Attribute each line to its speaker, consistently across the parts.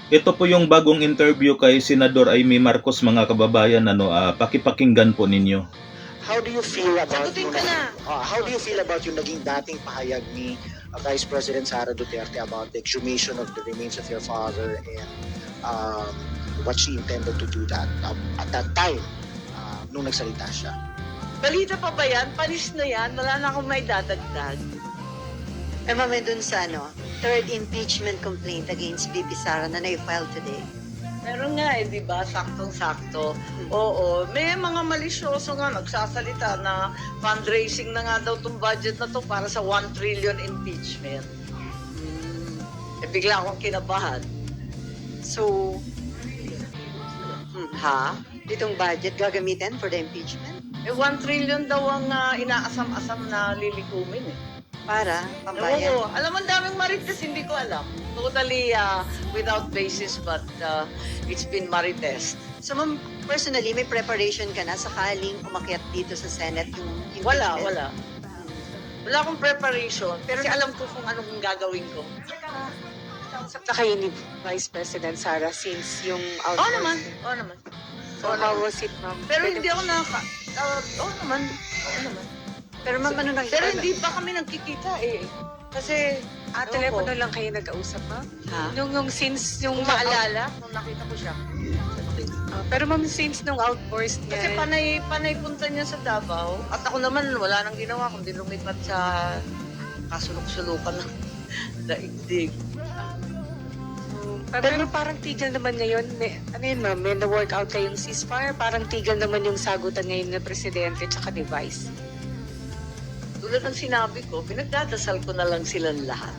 Speaker 1: Ito po yung bagong interview kay Senador Amy Marcos, mga kababayan, pakipakinggan po ninyo.
Speaker 2: How do you feel about
Speaker 3: Sagutin ko na.
Speaker 2: how do you feel about yung naging dating pahayag ni Vice President Sara Duterte about the exhumation of the remains of your father and what she intended to do that at that time nung nagsalita siya?
Speaker 3: Balita pa ba yan? Panis na yan. Wala na akong may dadagdag.
Speaker 4: Ma'am, dun sa third impeachment complaint against VP Sara na na-file today.
Speaker 3: Meron nga di ba? Saktong-sakto. Oo. May mga malisyoso nga nagsasalita na fundraising na nga daw tong budget na to para sa 1 trillion impeachment. Bigla akong kinabahan.
Speaker 4: So,
Speaker 3: Ha?
Speaker 4: itong budget gagamitin for the impeachment?
Speaker 3: 1 trillion daw ang inaasam-asam na lilikumin eh.
Speaker 4: Para pambayan.
Speaker 3: Oo, alam mo, ang daming marites, hindi ko alam. Totally without basis, but it's been marites.
Speaker 4: So, ma'am, personally, may preparation ka na sakaling umakyat dito sa Senate yung impeachment?
Speaker 3: Wala. Wala akong preparation, pero alam ko kung anong gagawin ko.
Speaker 5: Usap na kayo ni Vice President Sara since yung
Speaker 3: Oo
Speaker 5: outburst.
Speaker 3: naman.
Speaker 5: So how was it, ma'am?
Speaker 3: Pero hindi ako oo naman.
Speaker 4: Pero ma'am, ano nakikita?
Speaker 3: Pero hindi pa kami nagkikita eh. Kasi,
Speaker 5: Telepono lang kayo nag-ausap, ma'am?
Speaker 3: Ha?
Speaker 5: Nung since yung
Speaker 3: kung maalala, nung nakita ko siya.
Speaker 5: pero ma'am, since nung outburst niya.
Speaker 3: Kasi panay punta niya sa Davao. At ako naman, wala nang ginawa kundi lumipat sa kasulok-sulukan ng daigdig.
Speaker 5: Pero parang tigil naman ngayon, ano yun ma'am, may na-workout kayong ceasefire, parang tigil naman yung sagutan ngayon ng Presidente tsaka ni Vice.
Speaker 3: Tulad ng sinabi ko, pinagdadasal ko na lang silang lahat.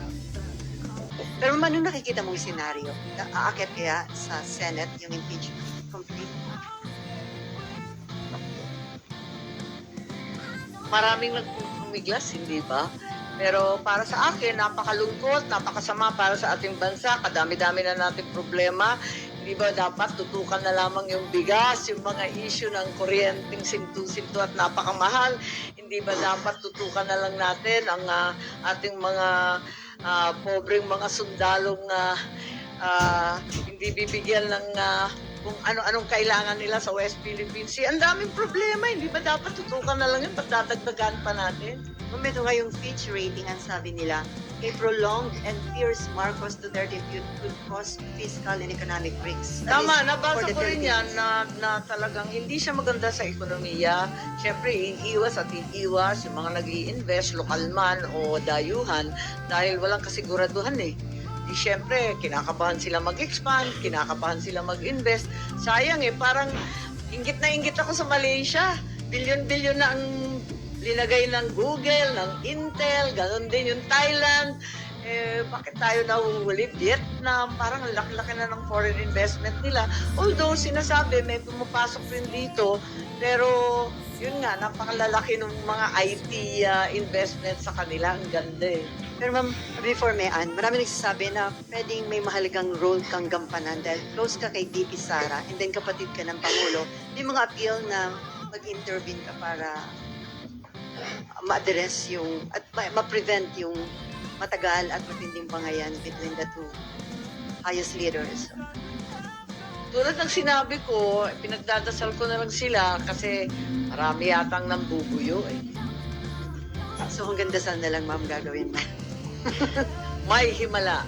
Speaker 4: Pero ma'am, ano nakikita mong senaryo? Aakyat kaya sa Senate yung impeachment complete?
Speaker 3: Maraming nagpumiglas, hindi ba? Pero para sa akin, napakalungkot, napakasama para sa ating bansa. Kadami-dami na nating problema. Hindi ba dapat tutukan na lamang yung bigas, yung mga issue ng kuryenteng sintu-sintu at napakamahal? Hindi ba dapat tutukan na lang natin ang ating mga pobreng mga sundalong hindi bibigyan ng kung ano-anong kailangan nila sa West Philippine Sea? Ang daming problema, hindi ba dapat tutukan na lang yun? Pagdadagdagan pa natin?
Speaker 4: Ma'am, ito nga yung Fitch rating, ang sabi nila, a prolonged and fierce Marcos Duterte feud could cause fiscal and economic breaks. That
Speaker 3: Tama,
Speaker 4: is
Speaker 3: nabasa
Speaker 4: for the
Speaker 3: ko rin yan
Speaker 4: Philippines.
Speaker 3: na talagang hindi siya maganda sa ekonomiya. Siyempre, iiwas yung mga nag invest lokal man o dayuhan, dahil walang kasiguraduhan eh. Di siyempre, kinakabahan sila mag-expand, kinakabahan sila mag-invest. Sayang eh, parang inggit na inggit ako sa Malaysia. Bilyon-bilyon na ang linagay ng Google, ng Intel, ganun din yung Thailand. Bakit tayo nahuhuli? Vietnam, parang laki-laki na ng foreign investment nila. Although sinasabi may pumapasok rin dito, pero yun nga, napakalalaki ng mga IT investment sa kanila. Ang ganda eh.
Speaker 4: Pero ma'am, before may marami nagsasabi na pwedeng may mahalagang role kang gampanan dahil close ka kay VP Sara and then kapatid ka ng Pangulo. May mga appeal na mag-intervene ka para ma-address yung at ma-prevent yung matagal at matinding bangayan between the two highest leaders.
Speaker 3: Tulad ng sinabi ko, pinagdadasal ko na lang sila kasi marami yatang nambubuyo eh.
Speaker 4: So hanggang dasal na lang ma'am gagawin mo.
Speaker 3: May himala.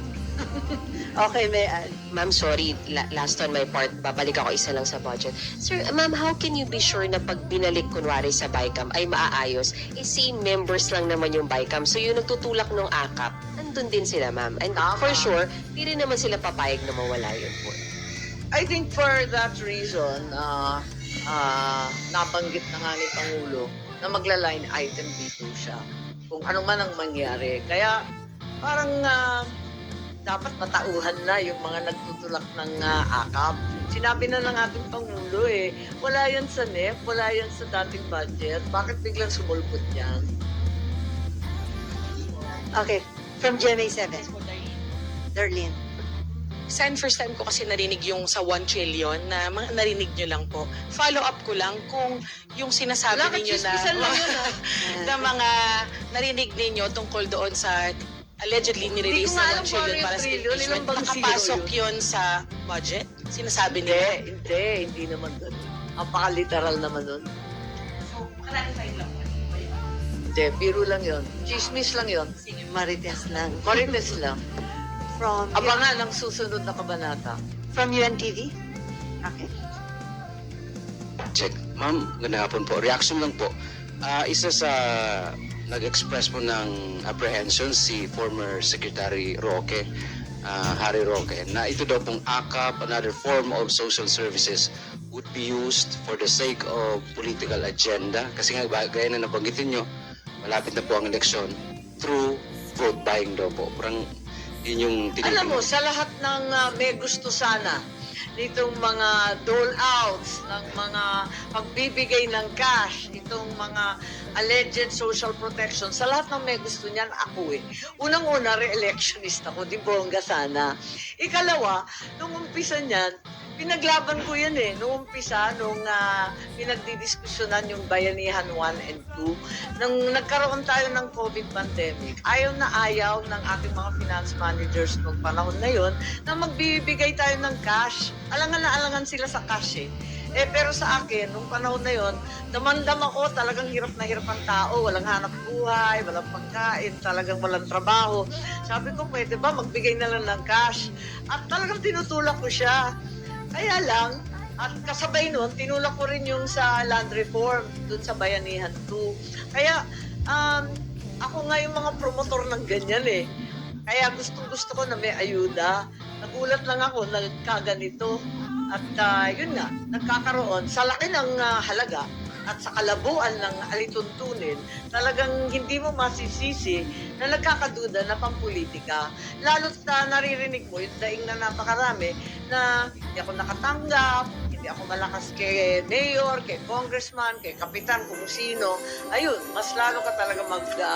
Speaker 4: Okay, may
Speaker 6: Ma'am, sorry, last on my part, babalik ako isa lang sa budget. Sir, ma'am, how can you be sure na pag binalik kunwari sa BICAM ay maaayos? Same members lang naman yung BICAM. So yung nagtutulak ng AKAP, nandun din sila, ma'am. And for sure, di rin naman sila papayag na mawala yun po.
Speaker 3: I think for that reason, nabanggit na nga ni Pangulo na magla-line item dito siya kung ano man ang mangyari. Kaya parang dapat matauhan na yung mga nagtutulak ng AKAP. Sinabi na ng ating Pangulo wala yan sa NEP, wala yan sa dating budget. Bakit biglang sumulpot yan?
Speaker 4: Okay, from GMA 7. Darlene.
Speaker 7: First time ko kasi narinig yung sa 1 trillion na narinig nyo lang po. Follow up ko lang kung yung sinasabi
Speaker 3: Wala,
Speaker 7: ninyo na,
Speaker 3: kachismisan lang yun
Speaker 7: na mga narinig ninyo tungkol doon sa allegedly nirelease
Speaker 3: Hindi ko nga
Speaker 7: na
Speaker 3: alam
Speaker 7: 1
Speaker 3: kung
Speaker 7: trillion
Speaker 3: ano yung
Speaker 7: para sa
Speaker 3: trillion,
Speaker 7: impeachment,
Speaker 3: ilang bang
Speaker 7: nakapasok
Speaker 3: zero
Speaker 7: yun sa budget? Sinasabi nila?
Speaker 3: Hindi naman ganun. Apaka-literal naman nun.
Speaker 7: So, clarify lang.
Speaker 3: Hindi, biro lang yon. Chismis lang yon.
Speaker 4: Marites lang.
Speaker 3: Marites lang.
Speaker 4: From,
Speaker 3: Abangan ang susunod na kabanata.
Speaker 4: from UNTV? Okay.
Speaker 8: Check. Ma'am, gandang hapon po. Reaction lang po. Isa sa nag-express po ng apprehension si former Secretary Roque, Harry Roque, na ito daw pong AKAP, another form of social services, would be used for the sake of political agenda. Kasi nga, gaya na nabanggitin nyo, malapit na po ang eleksyon through vote buying daw po. Parang yun yung
Speaker 3: Alam mo,
Speaker 8: tinitingnan.
Speaker 3: sa lahat ng may gusto sana nitong mga dole-outs, ng mga pagbibigay ng cash, itong mga alleged social protection, sa lahat ng may gusto niyan, ako eh. Unang-una, re-electionist ako, di bongga sana. Ikalawa, nung umpisa niyan, pinaglaban ko yan eh. Nung umpisa, nung pinagdidiskusyonan yung Bayanihan 1 and 2, nung nagkaroon tayo ng COVID pandemic, ayaw na ayaw ng ating mga finance managers noong panahon na yon na magbibigay tayo ng cash. Alangan na alangan sila sa cash eh. Pero sa akin, nung panahon na yon, damandam ako, talagang hirap na hirap ang tao, walang hanap buhay, walang pagkain, talagang walang trabaho. Sabi ko, pwede ba magbigay na lang ng cash? At talagang tinutulak ko siya. Kaya lang, at kasabay nun, tinulak ko rin yung sa land reform, dun sa Bayanihan 2. Kaya, ako nga yung mga promotor ng ganyan eh. Kaya gusto ko na may ayuda. Nagulat lang ako, nagkaganito. At yun nga, nagkakaroon, sa laki ng halaga at sa kalabuan ng alituntunin, talagang hindi mo masisisi na nagkakaduda na pampolitika. Lalo't naririnig mo yung daing na napakarami na hindi ako nakatanggap, hindi ako malakas kay mayor, kay congressman, kay kapitan, kung sino. Ayun, mas lalo ka talaga magdududa.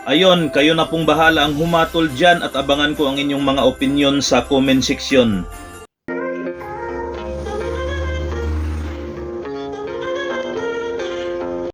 Speaker 1: Ayon, kayo na pong bahala ang humatol dyan at abangan ko ang inyong mga opinion sa comment section.